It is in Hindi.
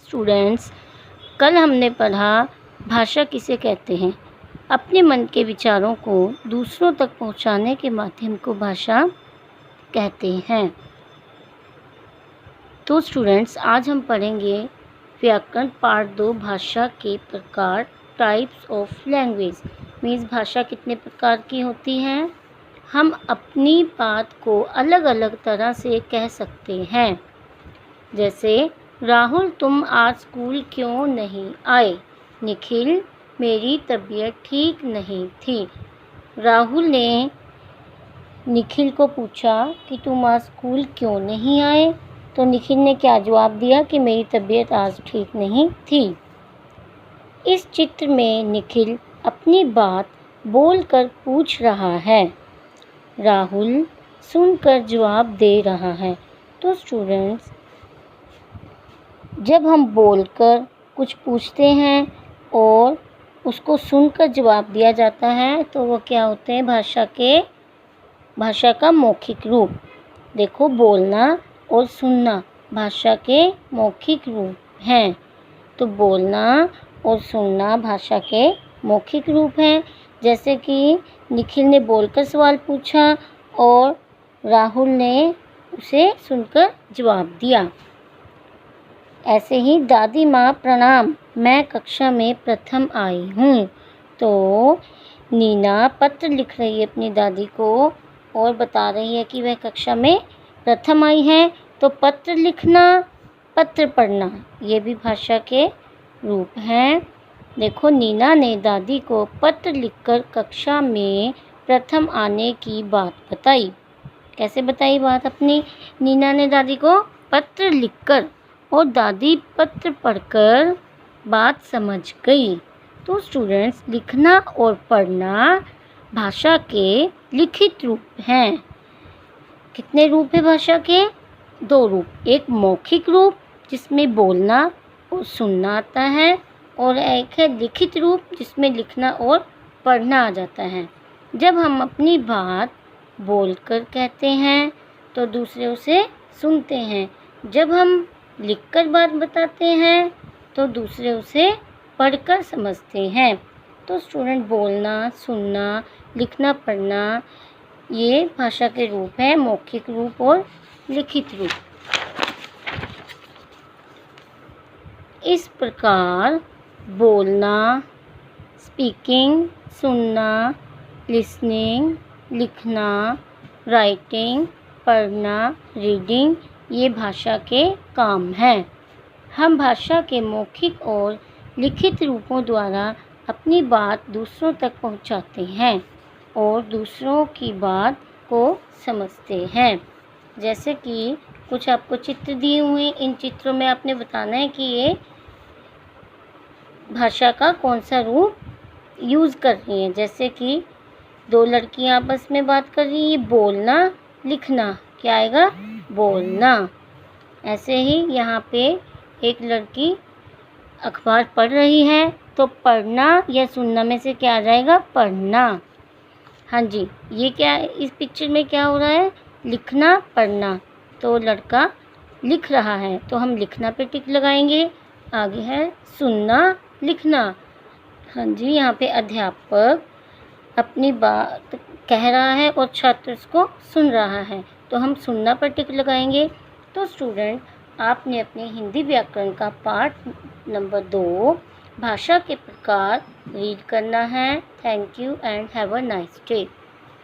स्टूडेंट्स, कल हमने पढ़ा भाषा किसे कहते हैं। अपने मन के विचारों को दूसरों तक पहुंचाने के माध्यम को भाषा कहते हैं। तो स्टूडेंट्स, आज हम पढ़ेंगे व्याकरण पार्ट 2 भाषा के प्रकार, टाइप्स ऑफ लैंग्वेज। मीन्स भाषा कितने प्रकार की होती हैं। हम अपनी बात को अलग अलग तरह से कह सकते हैं। जैसे राहुल, तुम आज स्कूल क्यों नहीं आए। निखिल, मेरी तबीयत ठीक नहीं थी। राहुल ने निखिल को पूछा कि तुम आज स्कूल क्यों नहीं आए, तो निखिल ने क्या जवाब दिया कि मेरी तबीयत आज ठीक नहीं थी। इस चित्र में निखिल अपनी बात बोलकर पूछ रहा है, राहुल सुनकर जवाब दे रहा है। तो स्टूडेंट्स, जब हम बोलकर कुछ पूछते हैं और उसको सुनकर जवाब दिया जाता है तो वो क्या होते हैं, भाषा का मौखिक रूप। देखो, बोलना और सुनना भाषा के मौखिक रूप हैं। तो बोलना और सुनना भाषा के मौखिक रूप हैं। जैसे कि निखिल ने बोलकर सवाल पूछा और राहुल ने उसे सुनकर जवाब दिया। ऐसे ही दादी माँ प्रणाम, मैं कक्षा में प्रथम आई हूँ। तो नीना पत्र लिख रही है अपनी दादी को और बता रही है कि वह कक्षा में प्रथम आई है। तो पत्र लिखना, पत्र पढ़ना, ये भी भाषा के रूप हैं। देखो, नीना ने दादी को पत्र लिखकर कक्षा में प्रथम आने की बात बताई। कैसे बताई बात अपनी? नीना ने दादी को पत्र लिखकर, और दादी पत्र पढ़कर बात समझ गई। तो स्टूडेंट्स, लिखना और पढ़ना भाषा के लिखित रूप हैं। कितने रूप है भाषा के? 2 रूप। एक मौखिक रूप जिसमें बोलना और सुनना आता है, और एक है लिखित रूप जिसमें लिखना और पढ़ना आ जाता है। जब हम अपनी बात बोलकर कहते हैं तो दूसरे उसे सुनते हैं। जब हम लिखकर बात बताते हैं तो दूसरे उसे पढ़कर समझते हैं। तो स्टूडेंट, बोलना, सुनना, लिखना, पढ़ना, ये भाषा के रूप हैं, मौखिक रूप और लिखित रूप। इस प्रकार बोलना, स्पीकिंग, सुनना, लिसनिंग, लिखना, राइटिंग, पढ़ना, रीडिंग, ये भाषा के काम हैं। हम भाषा के मौखिक और लिखित रूपों द्वारा अपनी बात दूसरों तक पहुंचाते हैं और दूसरों की बात को समझते हैं। जैसे कि कुछ आपको चित्र दिए हुए, इन चित्रों में आपने बताना है कि ये भाषा का कौन सा रूप यूज़ कर रही हैं। जैसे कि 2 लड़कियां आपस में बात कर रही हैं, बोलना, लिखना, क्या आएगा? बोलना। ऐसे ही यहाँ पे एक लड़की अखबार पढ़ रही है, तो पढ़ना या सुनना में से क्या आ जाएगा? पढ़ना। हाँ जी, ये क्या है? इस पिक्चर में क्या हो रहा है? लिखना, पढ़ना। तो लड़का लिख रहा है तो हम लिखना पे टिक लगाएंगे। आगे है सुनना, लिखना। हाँ जी, यहाँ पे अध्यापक अपनी बात कह रहा है और छात्र उसको सुन रहा है, तो हम सुनना पर टिक लगाएंगे। तो स्टूडेंट, आपने अपने हिंदी व्याकरण का पार्ट नंबर 2 भाषा के प्रकार रीड करना है। Thank you and have a nice day.